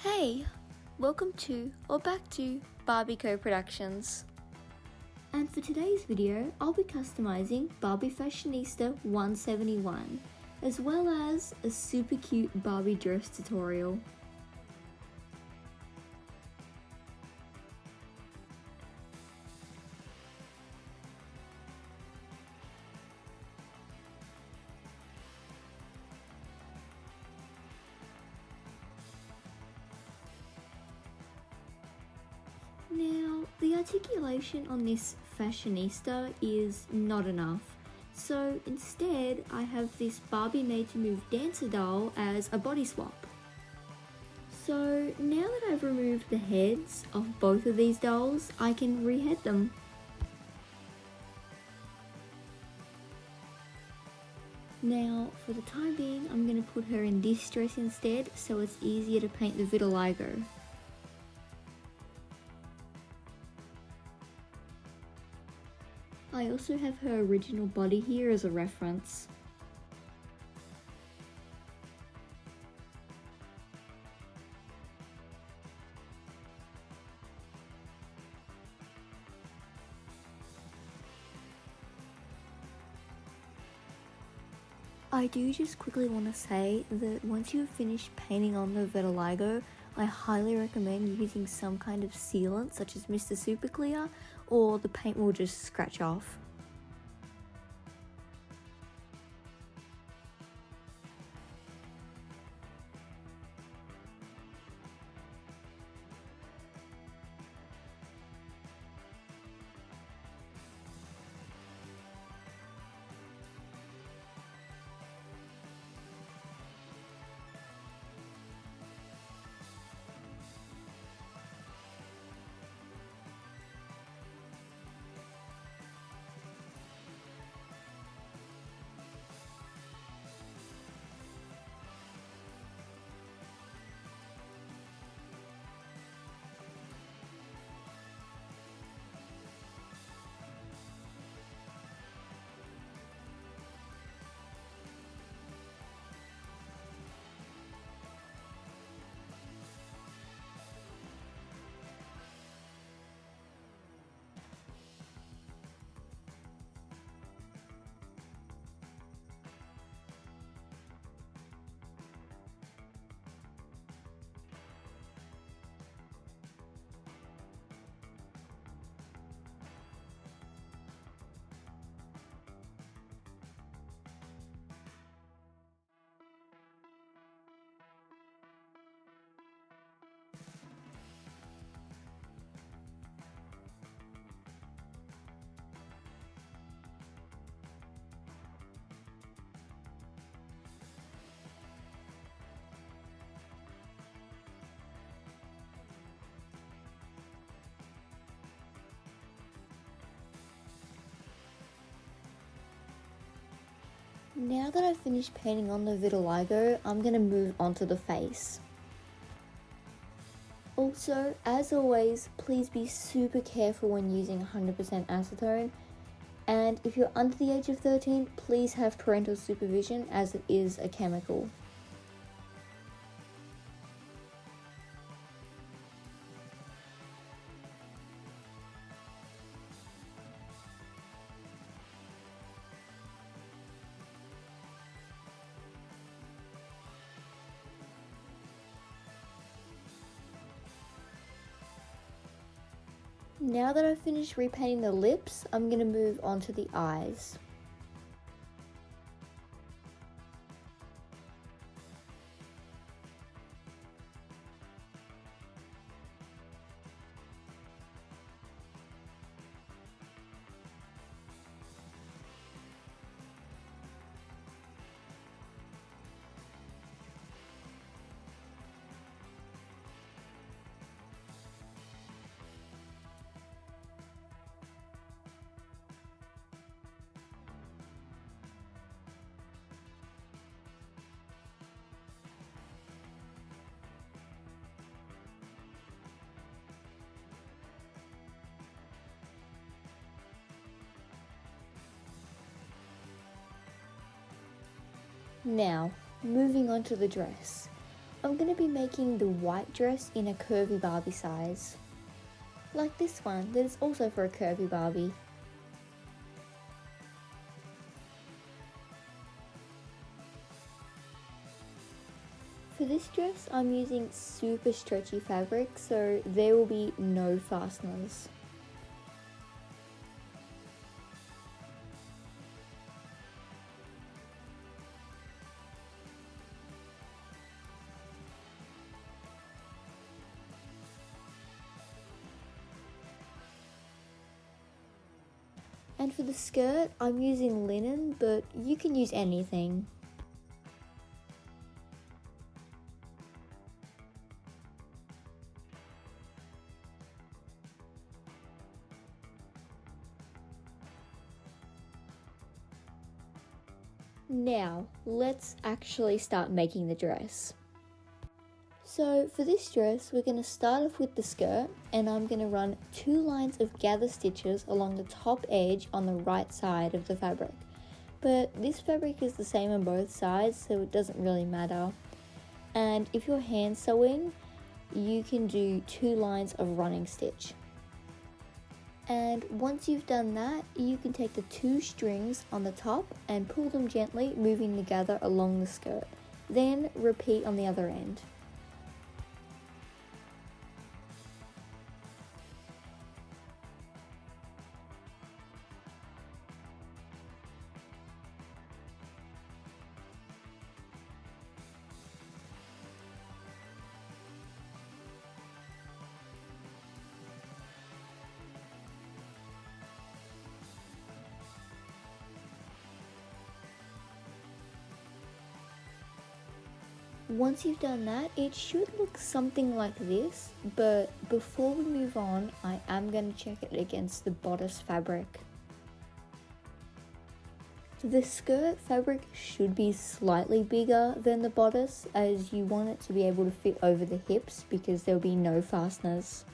Hey, welcome to or back to BarbieCoProductions. And for today's video, I'll be customizing Barbie Fashionista 171, as well as a super cute Barbie dress tutorial. Now, the articulation on this fashionista is not enough, so instead I have this Barbie Made to Move dancer doll as a body swap. So now that I've removed the heads of both of these dolls, I can rehead them. Now, for the time being, I'm going to put her in this dress instead, so it's easier to paint the vitiligo. I also have her original body here as a reference. I do just quickly want to say that once you've finished painting on the vitiligo, I highly recommend using some kind of sealant such as Mr. Super Clear, or the paint will just scratch off. Now that I've finished painting on the vitiligo, I'm going to move on to the face. Also, as always, please be super careful when using 100% acetone, and if you're under the age of 13, please have parental supervision as it is a chemical. Now that I've finished repainting the lips, I'm going to move on to the eyes. Now, moving on to the dress. I'm going to be making the white dress in a curvy Barbie size, like this one that is also for a curvy Barbie. For this dress, I'm using super stretchy fabric, so there will be no fasteners. And for the skirt, I'm using linen, but you can use anything. Now, let's actually start making the dress. So for this dress, we're going to start off with the skirt, and I'm going to run 2 lines of gather stitches along the top edge on the right side of the fabric. But this fabric is the same on both sides, so it doesn't really matter. And if you're hand sewing, you can do 2 lines of running stitch. And once you've done that, you can take the 2 strings on the top and pull them gently, moving the gather along the skirt. Then repeat on the other end. Once you've done that, it should look something like this, but before we move on, I am going to check it against the bodice fabric. The skirt fabric should be slightly bigger than the bodice, as you want it to be able to fit over the hips because there'll be no fasteners.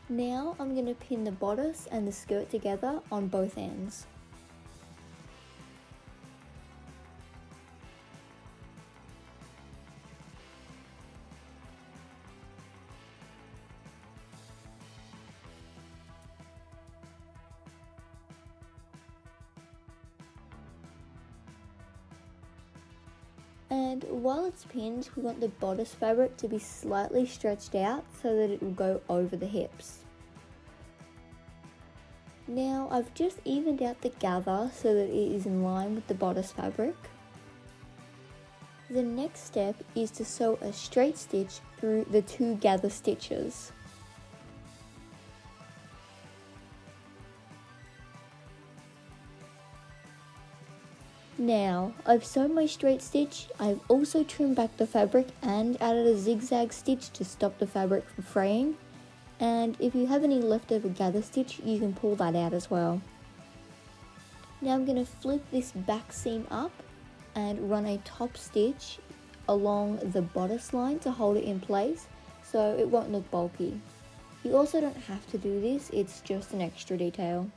Now I'm going to pin the bodice and the skirt together on both ends. And while it's pinned, we want the bodice fabric to be slightly stretched out so that it will go over the hips. Now I've just evened out the gather so that it is in line with the bodice fabric. The next step is to sew a straight stitch through the 2 gather stitches. Now, I've sewn my straight stitch. I've also trimmed back the fabric and added a zigzag stitch to stop the fabric from fraying. And if you have any leftover gather stitch, you can pull that out as well. Now I'm going to flip this back seam up and run a top stitch along the bodice line to hold it in place so it won't look bulky. You also don't have to do this, it's just an extra detail.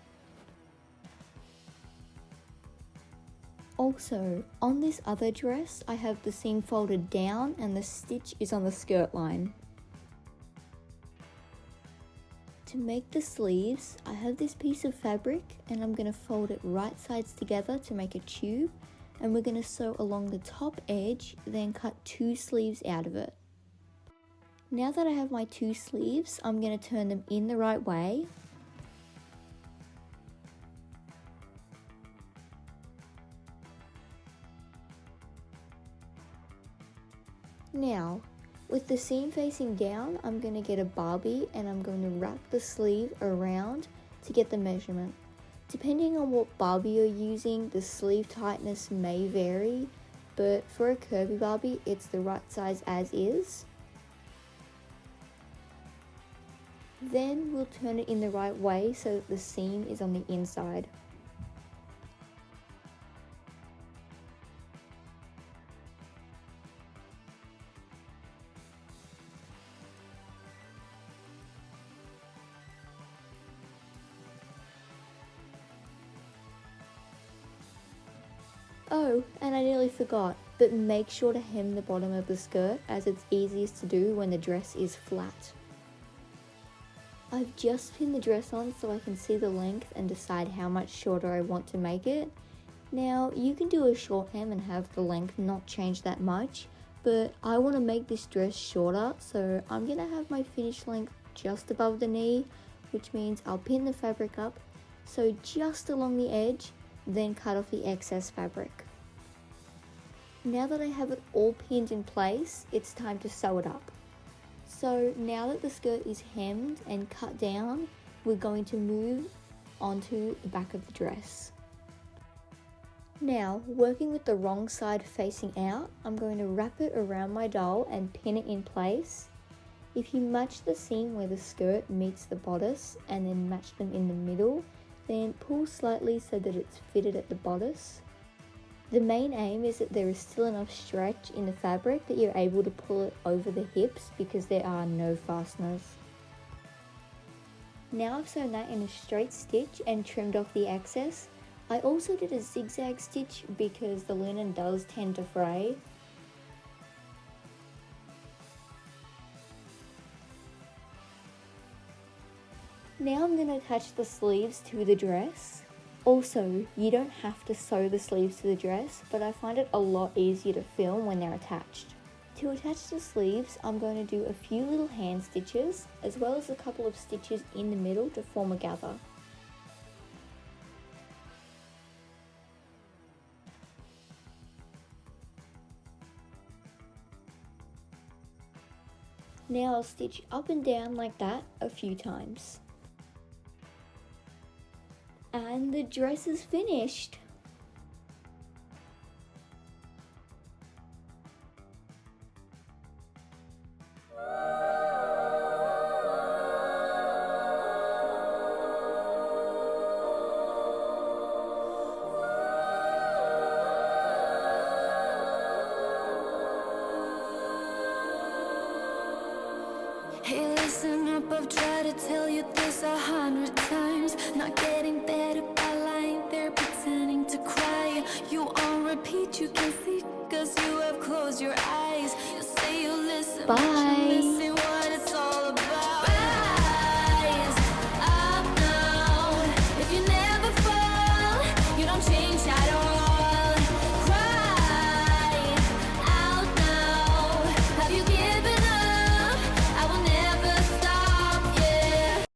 Also, on this other dress, I have the seam folded down and the stitch is on the skirt line. To make the sleeves, I have this piece of fabric and I'm going to fold it right sides together to make a tube, and we're going to sew along the top edge, then cut 2 sleeves out of it. Now that I have my 2 sleeves, I'm going to turn them in the right way. Now, with the seam facing down, I'm going to get a Barbie and I'm going to wrap the sleeve around to get the measurement. Depending on what Barbie you're using, the sleeve tightness may vary, but for a curvy Barbie, it's the right size as is. Then we'll turn it in the right way so that the seam is on the inside. Oh, and I nearly forgot. but make sure to hem the bottom of the skirt as it's easiest to do when the dress is flat. I've just pinned the dress on so I can see the length and decide how much shorter I want to make it. Now you can do a short hem and have the length not change that much, but I want to make this dress shorter, so I'm going to have my finished length just above the knee, which means I'll pin the fabric up, so just along the edge, then cut off the excess fabric. Now that I have it all pinned in place, it's time to sew it up. So now that the skirt is hemmed and cut down, we're going to move onto the back of the dress. Now, working with the wrong side facing out, I'm going to wrap it around my doll and pin it in place. If you match the seam where the skirt meets the bodice and then match them in the middle, then pull slightly so that it's fitted at the bodice. The main aim is that there is still enough stretch in the fabric that you're able to pull it over the hips because there are no fasteners. Now I've sewn that in a straight stitch and trimmed off the excess. I also did a zigzag stitch because the linen does tend to fray. Now I'm going to attach the sleeves to the dress. Also, you don't have to sew the sleeves to the dress, but I find it a lot easier to film when they're attached. To attach the sleeves, I'm going to do a few little hand stitches, as well as a couple of stitches in the middle to form a gather. Now I'll stitch up and down like that a few times. And the dress is finished! Hey, listen up, I've tried to tell you this 100 times. Not getting better by lying there pretending to cry. You on repeat, you can see, cause you have closed your eyes. You say you listen, Bye!